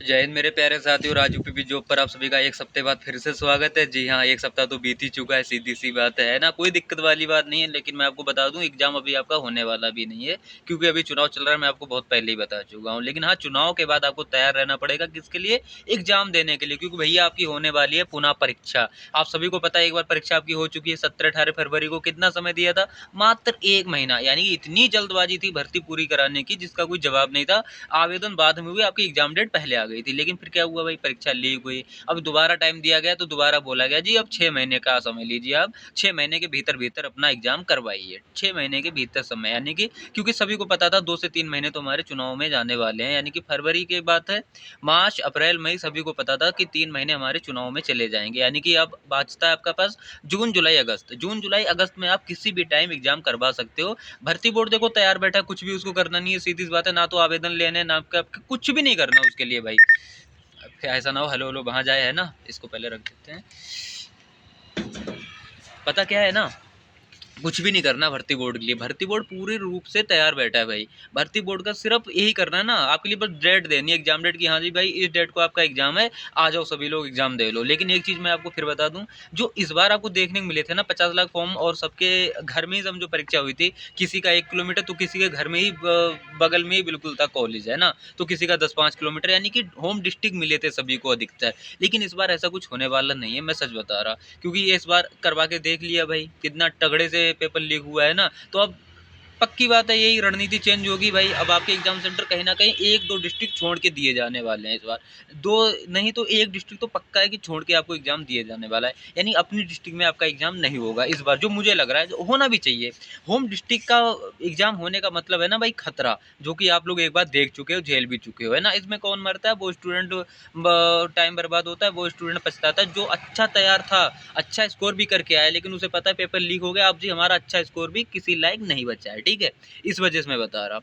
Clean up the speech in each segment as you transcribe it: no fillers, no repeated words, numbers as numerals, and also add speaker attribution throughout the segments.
Speaker 1: जय हिंद मेरे प्यारे साथियों, राजू पीपी जॉब पर आप सभी का एक हफ्ते बाद फिर से स्वागत है। जी हाँ, एक सप्ताह तो बीत ही चुका है, सीधी सी बात है ना। कोई दिक्कत वाली बात नहीं है, लेकिन मैं आपको बता दूं एग्जाम अभी आपका होने वाला भी नहीं है, क्योंकि अभी चुनाव चल रहा है। मैं आपको बहुत पहले ही बता चुका हूँ। लेकिन हाँ, चुनाव के बाद आपको तैयार रहना पड़ेगा, किसके लिए? एग्जाम देने के लिए, क्योंकि भैया आपकी होने वाली है पुनः परीक्षा। आप सभी को पता है, एक बार परीक्षा आपकी हो चुकी है 17-18 फरवरी को। कितना समय दिया था? मात्र 1 महीना। यानी कि इतनी जल्दबाजी थी भर्ती पूरी कराने की जिसका कोई जवाब नहीं था। आवेदन बाद में हुए, आपकी एग्जाम डेट पहले आ गई थी। लेकिन फिर क्या हुआ भाई, परीक्षा लीक हुई। अब दोबारा टाइम दिया गया तो दोबारा बोला गया जी अब 6 महीने का समय लीजिए, आप 6 महीने के भीतर भीतर अपना एग्जाम करवाइए। 6 महीने के भीतर समय, यानी कि क्योंकि सभी को पता था 2 से 3 महीने तो हमारे चुनाव में जाने वाले हैं। यानी कि फरवरी की बात है, मार्च अप्रैल मई सभी को पता था कि 3 महीने हमारे चुनाव में चले जाएंगे। यानी कि अब बचता है आपका पास जून जुलाई अगस्त। जून जुलाई अगस्त में आप किसी भी टाइम एग्जाम करवा सकते हो। भर्ती बोर्ड देखो तैयार बैठा है, कुछ भी उसको करना नहीं है। सीधी सी बात है, ना तो आवेदन लेने, ना आपका कुछ भी नहीं करना उसके लिए भाई। फिर ऐसा ना हो हेलो हेलो वहाँ जाए, है ना। इसको पहले रख देते हैं। पता क्या है ना, कुछ भी नहीं करना भर्ती बोर्ड के लिए। भर्ती बोर्ड पूरी रूप से तैयार बैठा है भाई। भर्ती बोर्ड का सिर्फ यही करना है ना, आपके लिए बस डेट देनी है, एग्जाम डेट की। हाँ जी भाई, इस डेट को आपका एग्जाम है, आ जाओ सभी लोग एग्जाम दे लो। लेकिन एक चीज़ मैं आपको फिर बता दूं, जो इस बार आपको देखने को मिले थे ना 50 लाख फॉर्म, और सबके घर में ही जो परीक्षा हुई थी। किसी का 1 किलोमीटर तो किसी के घर में ही बगल में ही बिल्कुल था कॉलेज, है ना। तो किसी का 10-5 किलोमीटर, यानी कि होम डिस्ट्रिक्ट मिले थे सभी को अधिकतर। लेकिन इस बार ऐसा कुछ होने वाला नहीं है, मैं सच बता रहा। क्योंकि ये इस बार करवा के देख लिया भाई, कितना तगड़े से पेपर लीक हुआ है ना। तो अब पक्की बात है, यही रणनीति चेंज होगी भाई। अब आपके एग्जाम सेंटर कहीं ना कहीं 1-2 डिस्ट्रिक्ट छोड़ के दिए जाने वाले हैं इस बार। दो नहीं तो एक डिस्ट्रिक्ट तो पक्का है कि छोड़ के आपको एग्जाम दिए जाने वाला है। यानी अपनी डिस्ट्रिक्ट में आपका एग्जाम नहीं होगा इस बार, जो मुझे लग रहा है जो होना भी चाहिए। होम डिस्ट्रिक्ट का एग्जाम होने का मतलब है ना भाई खतरा, जो कि आप लोग एक बार देख चुके हो, झेल भी चुके हो, है ना। इसमें कौन मरता है? वो स्टूडेंट टाइम बर्बाद होता है, वो स्टूडेंट पछताता है जो अच्छा तैयार था, अच्छा स्कोर भी करके आया, लेकिन उसे पता है पेपर लीक हो गया। अब जी हमारा अच्छा स्कोर भी किसी लायक नहीं बचा है, ठीक है। इस वजह से मैं बता रहा।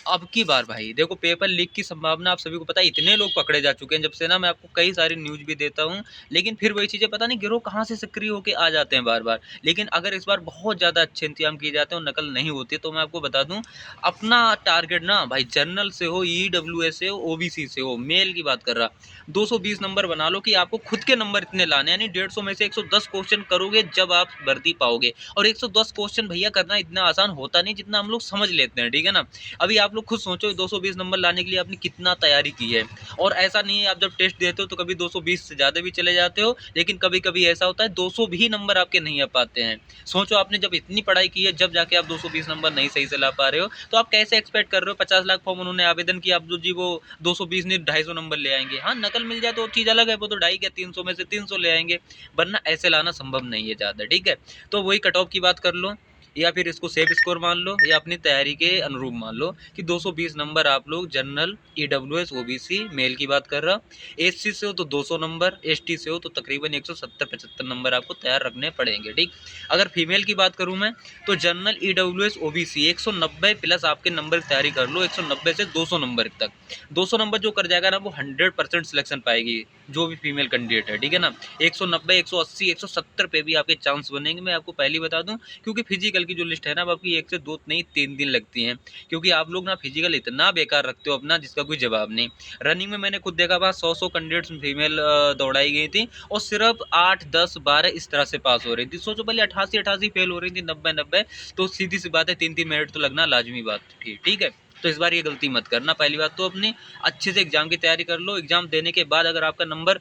Speaker 1: अब की बार भाई देखो, पेपर लीक की संभावना आप सभी को पता है, इतने लोग पकड़े जा चुके हैं जब से ना। मैं आपको कई सारी न्यूज़ भी देता हूँ, लेकिन फिर वही चीज़ें पता नहीं गिरोह कहाँ से सक्रिय होके आ जाते हैं बार बार। लेकिन अगर इस बार बहुत ज़्यादा अच्छे इंतजाम किए जाते हैं और नकल नहीं होती, तो मैं आपको बता दूं, अपना टारगेट ना भाई, जनरल से हो, EWS से हो, OBC से हो, मेल की बात कर रहा, 220 नंबर बना लो कि आपको खुद के नंबर इतने लाने। यानी 150 में से 110 क्वेश्चन करोगे जब आप भर्ती पाओगे। और 110 क्वेश्चन भैया करना इतना आसान होता नहीं जितना हम लोग समझ लेते हैं, ठीक है ना। अभी आप लोग खुद सोचो, 220 नंबर लाने के लिए आपने कितना तैयारी की है। और ऐसा नहीं है, आप जब टेस्ट देते हो तो कभी 220 से ज़्यादा भी चले जाते हो, लेकिन कभी कभी ऐसा होता है 200 भी नंबर आपके नहीं आ पाते हैं। सोचो, आपने जब इतनी पढ़ाई की है, जब जाके आप 220 नंबर नहीं सही से ला पा रहे हो, तो आप कैसे एक्सपेक्ट कर रहे हो 50 लाख फॉर्म उन्होंने आवेदन किया, आप जो जी वो 220 नहीं 250 नंबर ले आएंगे। हाँ, नकल मिल जाए तो चीज़ अलग है, वो तो 250 या 300 में से 300 ले आएंगे, वरना ऐसे लाना संभव नहीं है ज़्यादा, ठीक है। तो वही कट ऑफ की बात कर लो, या फिर इसको सेफ स्कोर मान लो, या अपनी तैयारी के अनुरूप मान लो कि 220 नंबर आप लोग जनरल, EWS, OBC, मेल की बात कर रहा। SC से हो तो 200 नंबर, ST से हो तो तकरीबन 170-75 नंबर आपको तैयार रखने पड़ेंगे, ठीक। अगर फीमेल की बात करूं मैं, तो जनरल, EWS, OBC 190 प्लस आपके नंबर की तैयारी कर लो, 190 से 200 नंबर तक। 200 नंबर जो कर जाएगा ना, वो 100% सिलेक्शन पाएगी जो भी फीमेल कैंडिडेट है, ठीक है ना। 190, 180, 170 पे भी आपके चांस बनेंगे, मैं आपको पहले ही बता दूं। क्योंकि फिजिकल की जो लिस्ट है ना, अब आपकी 1 से 2 नहीं 3 दिन लगती हैं। क्योंकि आप लोग ना फिजिकल इतना बेकार रखते हो अपना, जिसका कोई जवाब नहीं। रनिंग में मैंने खुद देखा, वहाँ 100 कैंडिडेट्स फीमेल दौड़ाई गई थी, और सिर्फ 8, 10, 12 इस तरह से पास हो रही थी। सोचो पहले 88 फेल हो रही थी, 90, तो सीधी सी बात है 3-3 मिनट तो लगना लाजमी बात थी, ठीक है। तो इस बार ये गलती मत करना। पहली बात तो अपनी अच्छे से एग्जाम की तैयारी कर लो। एग्जाम देने के बाद अगर आपका नंबर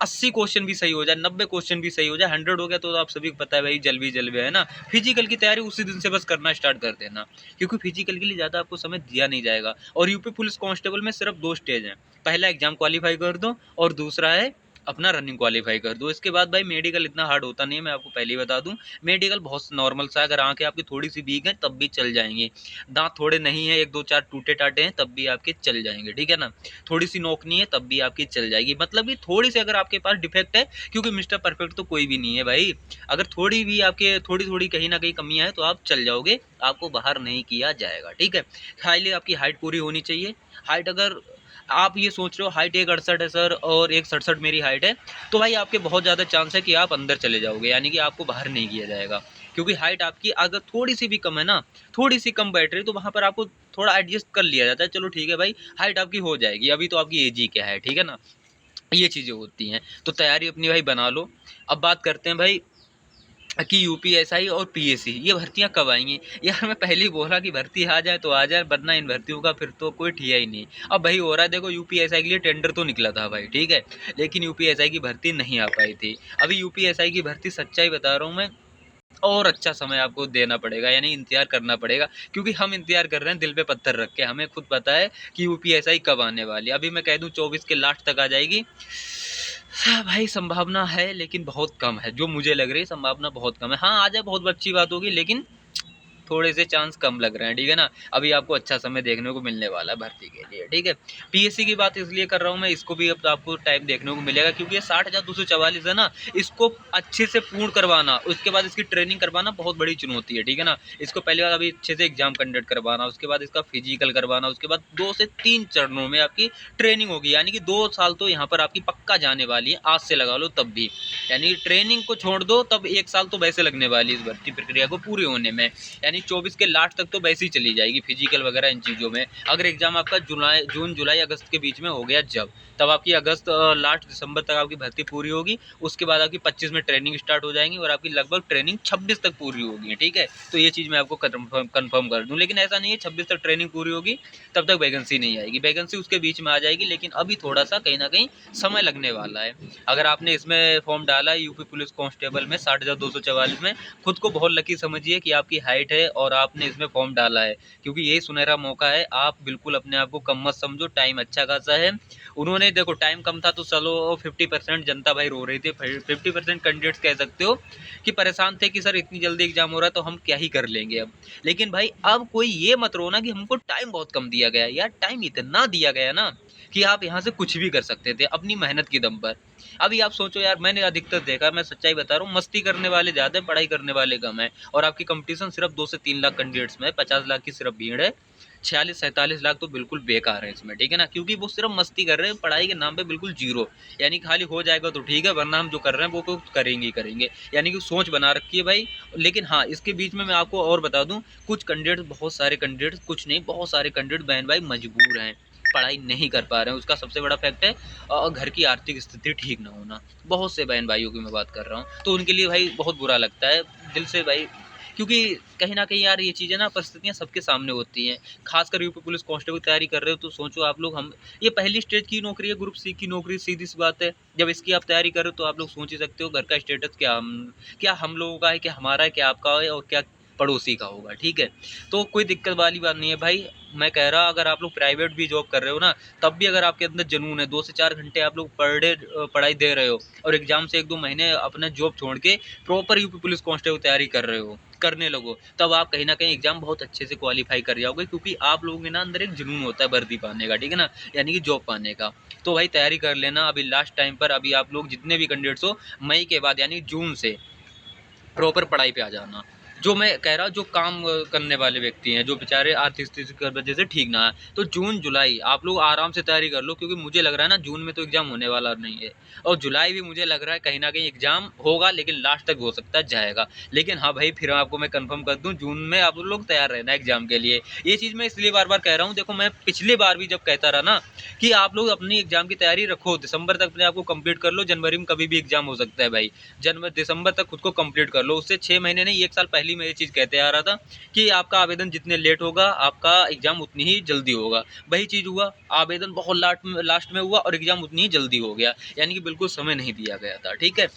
Speaker 1: 80 क्वेश्चन भी सही हो जाए, 90 क्वेश्चन भी सही हो जाए, 100 हो गया, तो आप सभी को पता है भाई, जलवे है ना। फिजिकल की तैयारी उसी दिन से बस करना स्टार्ट कर देना, क्योंकि फिजिकल के लिए ज़्यादा आपको समय दिया नहीं जाएगा। और यूपी पुलिस कांस्टेबल में सिर्फ 2 स्टेज हैं। पहला एग्जाम क्वालिफाई कर दो, और दूसरा है अपना रनिंग क्वालिफाई कर दो। इसके बाद भाई मेडिकल इतना हार्ड होता नहीं है, मैं आपको पहले ही बता दूं। मेडिकल बहुत नॉर्मल सा है, अगर आंखें आपकी थोड़ी सी वीक हैं तब भी चल जाएंगी, दांत थोड़े नहीं है, 1-2-4 टूटे टाटे हैं तब भी आपके चल जाएंगे, ठीक है ना। थोड़ी सी नोकनी है तब भी आपकी चल जाएगी, मतलब कि थोड़ी सी अगर आपके पास डिफेक्ट है, क्योंकि मिस्टर परफेक्ट तो कोई भी नहीं है भाई। अगर थोड़ी भी आपके थोड़ी थोड़ी कहीं ना कहीं कमियां है तो आप चल जाओगे, आपको बाहर नहीं किया जाएगा, ठीक है। खाली आपकी हाइट पूरी होनी चाहिए। हाइट अगर आप ये सोच रहे हो हाइट 168 है सर और 167 मेरी हाइट है, तो भाई आपके बहुत ज़्यादा चांस है कि आप अंदर चले जाओगे, यानी कि आपको बाहर नहीं किया जाएगा। क्योंकि हाइट आपकी अगर थोड़ी सी भी कम है ना, थोड़ी सी कम बैठ रही, तो वहाँ पर आपको थोड़ा एडजस्ट कर लिया जाता है, चलो ठीक है भाई, हाइट आपकी हो जाएगी, अभी तो आपकी एज ही क्या है, ठीक है ना, ये चीज़ें होती हैं। तो तैयारी अपनी भाई बना लो। अब बात करते हैं भाई कि यूपीएसआई और पीएससी ये भर्तियां कब आएंगी। यार मैं पहले ही बोला कि भर्ती आ जाए तो आ जाए, वरना इन भर्तियों का फिर तो कोई ठिया ही नहीं। अब भाई हो रहा है, देखो यूपीएसआई के लिए टेंडर तो निकला था भाई, ठीक है, लेकिन यूपीएसआई की भर्ती नहीं आ पाई थी। अभी यूपीएसआई की भर्ती, सच्चाई बता रहा हूँ मैं, और अच्छा समय आपको देना पड़ेगा, यानी इंतजार करना पड़ेगा, क्योंकि हम इंतजार कर रहे हैं दिल पे पत्थर रख के, हमें खुद पता है कि यूपीएसआई कब आने वाली है। अभी मैं कह दूं 24 के लास्ट तक आ जाएगी। हाँ भाई, संभावना है लेकिन बहुत कम है, जो मुझे लग रही है संभावना बहुत कम है। हाँ आ जाए बहुत अच्छी बात होगी, लेकिन थोड़े से चांस कम लग रहे हैं, ठीक है ना। अभी आपको अच्छा समय देखने को मिलने वाला है भर्ती के लिए, ठीक है। पीएससी की बात इसलिए कर रहा हूँ मैं, इसको भी अब तो आपको टाइम देखने को मिलेगा, क्योंकि ये 60,244 है ना, इसको अच्छे से पूर्ण करवाना, उसके बाद इसकी ट्रेनिंग करवाना बहुत बड़ी चुनौती है, ठीक है ना। इसको पहले बार अभी अच्छे से एग्जाम कंडक्ट करवाना, उसके बाद इसका फिजिकल करवाना, उसके बाद 2 से 3 चरणों में आपकी ट्रेनिंग होगी, यानी कि 2 साल तो यहाँ पर आपकी पक्का जाने वाली है, आज से लगा लो तब भी, यानी ट्रेनिंग को छोड़ दो तब 1 साल तो वैसे लगने वाली है इस भर्ती प्रक्रिया को पूरी होने में, यानी 24 के लास्ट तक तो वैसे ही चली जाएगी फिजिकल वगैरह इन चीज़ों में। अगर एग्जाम आपका जून जुलाई अगस्त के बीच में हो गया जब, तब आपकी अगस्त लास्ट दिसंबर तक आपकी भर्ती पूरी होगी, उसके बाद आपकी 25 में ट्रेनिंग स्टार्ट हो जाएंगी और आपकी लगभग ट्रेनिंग 26 तक पूरी होगी, ठीक है। तो ये चीज़ मैं आपको कन्फर्म कर दूँ, लेकिन ऐसा नहीं है 26 तक ट्रेनिंग पूरी होगी तब तक वैकेंसी नहीं आएगी, वैकेंसी उसके बीच में आ जाएगी, लेकिन अभी थोड़ा सा कहीं ना कहीं समय लगने वाला है। अगर आपने इसमें फॉर्म डाला है यूपी पुलिस कांस्टेबल में 60,244 में, खुद को बहुत लकी समझिए कि आपकी हाइट है और आपने इसमें फॉर्म डाला है, क्योंकि यही सुनहरा मौका है। आप बिल्कुल अपने आप को कम मत समझो, टाइम अच्छा खासा है। उन्होंने देखो टाइम कम था तो चलो 50% जनता भाई रो रही थी, 50% कैंडिडेट्स कह सकते हो कि परेशान थे कि सर इतनी जल्दी एग्जाम हो रहा है तो हम क्या ही कर लेंगे अब। लेकिन भाई अब कोई ये मत रोना कि हमको टाइम बहुत कम दिया गया, यार टाइम इतना दिया गया ना कि आप यहाँ से कुछ भी कर सकते थे अपनी मेहनत की दम पर। अभी आप सोचो यार, मैंने अधिकतर देखा, मैं सच्चाई बता रहा हूँ, मस्ती करने वाले ज़्यादा है, पढ़ाई करने वाले कम है, और आपकी कंपटीशन सिर्फ 2 से 3 लाख कैंडिडेट्स में है, 50 लाख की सिर्फ भीड़ है, 46-47 लाख तो बिल्कुल बेकार है इसमें, ठीक है ना, क्योंकि वो सिर्फ मस्ती कर रहे हैं, पढ़ाई के नाम पे बिल्कुल जीरो, यानी खाली हो जाएगा तो ठीक है, वरना हम जो कर रहे हैं वो तो करेंगे ही करेंगे, यानी कि सोच बना रखी है भाई। लेकिन हाँ, इसके बीच में मैं आपको और बता दूं, कुछ कैंडिडेट्स, बहुत सारे कैंडिडेट्स, कुछ नहीं बहुत सारे कैंडिडेट बहन भाई मजबूर हैं, पढ़ाई नहीं कर पा रहे हैं, उसका सबसे बड़ा फैक्ट है घर की आर्थिक स्थिति ठीक ना होना। बहुत से बहन भाइयों की मैं बात कर रहा हूँ, तो उनके लिए भाई बहुत बुरा लगता है दिल से भाई, क्योंकि कहीं न कहीं यार ये चीज़ें ना, परिस्थितियाँ सबके सामने होती हैं। ख़ासकर यूपी पुलिस कांस्टेबल की तैयारी कर रहे हो तो सोचो आप लोग, हम ये पहली स्टेज की नौकरी है, ग्रुप सी की नौकरी, सीधी-सी बात है। जब इसकी आप तैयारी कर रहे हो तो आप लोग सोच ही सकते हो घर का स्टेटस क्या हम लोगों का है, क्या हमारा है, क्या आपका है और क्या पड़ोसी का होगा, ठीक है? तो कोई दिक्कत वाली बात नहीं है भाई। मैं कह रहा, अगर आप लोग प्राइवेट भी जॉब कर रहे हो ना, तब भी अगर आपके अंदर जुनून है, 2 से 4 घंटे आप लोग पर डे पढ़ाई दे रहे हो और एग्ज़ाम से 1-2 महीने अपना जॉब छोड़ के प्रॉपर यूपी पुलिस कांस्टेबल की तैयारी कर रहे हो, करने लगो, तब आप कहीं न कहीं एग्ज़ाम बहुत अच्छे से क्वालीफाई कर जाओगे, क्योंकि आप लोगों के ना अंदर एक जुनून होता है वर्दी पाने का, ठीक है ना? यानी कि जॉब पाने का। तो भाई तैयारी कर लेना अभी लास्ट टाइम पर, अभी आप लोग जितने भी कैंडिडेट्स हो, मई के बाद यानी जून से प्रॉपर पढ़ाई पे आ जाना। जो मैं कह रहा हूँ, जो काम करने वाले व्यक्ति हैं, जो बेचारे आर्थिक स्थिति की वजह से ठीक ना है, तो जून जुलाई आप लोग आराम से तैयारी कर लो, क्योंकि मुझे लग रहा है ना जून में तो एग्जाम होने वाला नहीं है, और जुलाई भी मुझे लग रहा है कहीं ना कहीं एग्जाम होगा, लेकिन लास्ट तक हो सकता है जाएगा। लेकिन हाँ भाई, फिर आपको मैं कंफर्म कर दूं, जून में आप लोग तैयार रहना एग्जाम के लिए। ये चीज़ मैं इसलिए बार बार कह रहा हूँ, देखो मैं पिछली बार भी जब कहता रहा ना कि आप लोग अपनी एग्जाम की तैयारी रखो, दिसंबर तक अपने आप को कंप्लीट कर लो, जनवरी में कभी भी एग्जाम हो सकता है भाई, जनवरी दिसंबर तक खुद को कंप्लीट कर लो। उससे 6 महीने नहीं, 1 साल पहले मैं ये चीज़ कहते आ रहा था कि आपका आवेदन जितने लेट होगा आपका एग्जाम उतनी ही जल्दी होगा। वही चीज़ हुआ, आवेदन बहुत लास्ट में हुआ और एग्जाम उतनी ही जल्दी हो गया, यानी कि बिल्कुल समय नहीं दिया गया था, ठीक है।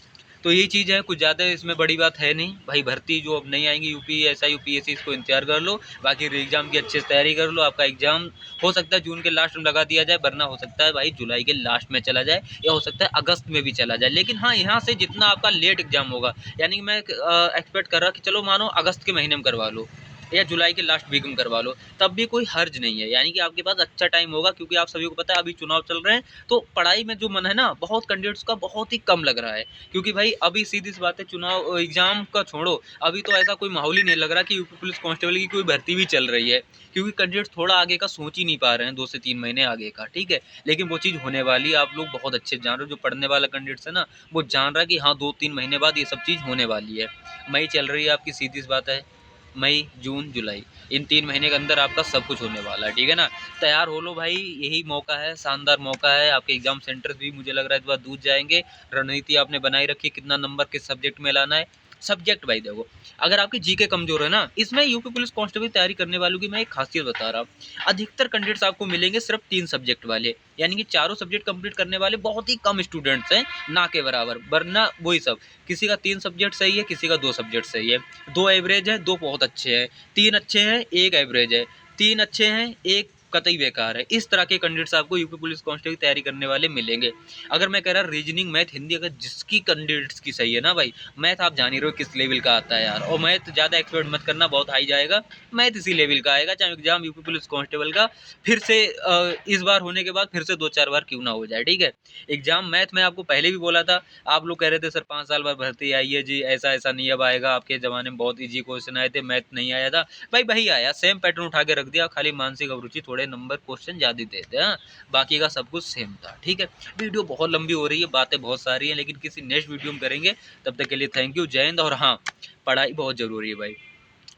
Speaker 1: तो यही चीज़ है, कुछ ज़्यादा इसमें बड़ी बात है नहीं भाई। भर्ती जो अब नहीं आएंगी यूपीएसआई यूपीएससी, इसको इंतजार कर लो, बाकी एग्जाम की अच्छे से तैयारी कर लो। आपका एग्जाम हो सकता है जून के लास्ट में लगा दिया जाए, वरना हो सकता है भाई जुलाई के लास्ट में चला जाए, या हो सकता है अगस्त में भी चला जाए। लेकिन हाँ, यहाँ से जितना आपका लेट एग्जाम होगा, यानी कि मैं एक्सपेक्ट कर रहा कि चलो मानो अगस्त के महीने में करवा लो या जुलाई के लास्ट वीक में करवा लो, तब भी कोई हर्ज नहीं है, यानी कि आपके पास अच्छा टाइम होगा, क्योंकि आप सभी को पता है अभी चुनाव चल रहे हैं, तो पढ़ाई में जो मन है ना, बहुत कैंडिडेट्स का बहुत ही कम लग रहा है, क्योंकि भाई अभी सीधी सी बात है, चुनाव एग्जाम का छोड़ो, अभी तो ऐसा कोई माहौल ही नहीं लग रहा कि यूपी पुलिस कांस्टेबल की कोई भर्ती भी चल रही है, क्योंकि कैंडिडेट्स थोड़ा आगे का सोच ही नहीं पा रहे हैं, 2 से 3 महीने आगे का, ठीक है। लेकिन वो चीज़ होने वाली है, आप लोग बहुत अच्छे जान रहे हो, जो पढ़ने वाला कैंडिडेट्स है ना, वो जान रहा है कि हाँ 2-3 महीने बाद ये सब चीज़ होने वाली है। मई चल रही है आपकी, सीधी सी बात है, मई, जून, जुलाई, इन 3 महीने के अंदर आपका सब कुछ होने वाला है, ठीक है ना। तैयार हो लो भाई, यही मौका है, शानदार मौका है। आपके एग्ज़ाम सेंटर्स भी मुझे लग रहा है इस बार दूध जाएँगे। रणनीति आपने बनाई रखी, कितना नंबर किस सब्जेक्ट में लाना है। सब्जेक्ट भाई देखो, अगर आपकी जीके कमज़ोर है ना, इसमें यूपी पुलिस कांस्टेबल की तैयारी करने वालों की मैं एक खासियत बता रहा हूँ। अधिकतर कैंडिडेट्स आपको मिलेंगे सिर्फ 3 सब्जेक्ट वाले, यानी कि चारों सब्जेक्ट कंप्लीट करने वाले बहुत ही कम स्टूडेंट्स हैं, ना के बराबर। वरना वही सब, किसी का 3 सब्जेक्ट सही है, किसी का 2 सब्जेक्ट सही है, 2 एवरेज है, 2 बहुत अच्छे हैं, 3 अच्छे हैं, 1 एवरेज है, 3 अच्छे हैं, 1 कतई बेकार है। इस तरह के कैंडिडेट्स आपको यूपी पुलिस कांस्टेबल की तैयारी करने वाले मिलेंगे। अगर मैं कह रहा रीजनिंग, मैथ, हिंदी अगर जिसकी कैंडिडेट्स की सही है ना भाई, मैथ आप जान ही रहे हो किस लेवल का आता है यार। और मैथ ज़्यादा एक्सपेक्ट मत करना, बहुत हाई जाएगा। मैथ इसी लेवल का आएगा, चाहे एग्जाम यूपी पुलिस कांस्टेबल का फिर से इस बार होने के बाद फिर से 2-4 बार क्यों ना हो जाए, ठीक है। एग्जाम मैथ में आपको पहले भी बोला था, आप लोग कह रहे थे सर 5 साल बाद भर्ती आई है जी, ऐसा ऐसा नहीं अब आएगा, आपके ज़माने में बहुत ईजी क्वेश्चन आए थे, मैथ नहीं आया था। भाई वही आया, सेम पैटर्न उठा के रख दिया, खाली मानसिक अभिरुचि थोड़े नंबर क्वेश्चन ज़्यादा देते हैं, हाँ, बाकी का सब कुछ सेम था, ठीक है। वीडियो बहुत लंबी हो रही है, बातें बहुत सारी हैं, लेकिन किसी नेक्स्ट वीडियो में करेंगे। तब तक के लिए थैंक यू, जय हिंद। और हाँ, पढ़ाई बहुत ज़रूरी है भाई।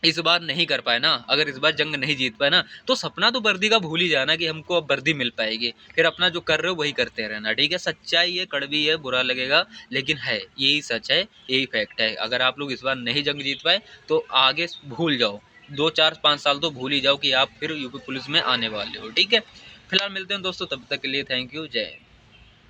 Speaker 1: इस बार नहीं कर पाए ना, अगर इस बार जंग नहीं जीत पाए ना, तो सपना तो वर्दी का भूल ही जाना कि हमको अब वर्दी मिल पाएगी। फिर अपना जो कर रहे हो वही करते रहना, ठीक है। सच्चाई है, कड़वी है, बुरा लगेगा, लेकिन है, यही सच है, यही फैक्ट है। अगर आप लोग इस बार नहीं जंग जीत पाए तो आगे भूल जाओ, 2-4-5 साल तो भूल ही जाओ कि आप फिर यूपी पुलिस में आने वाले हो, ठीक है। फिलहाल मिलते हैं दोस्तों, तब तक के लिए थैंक यू, जय हिंद।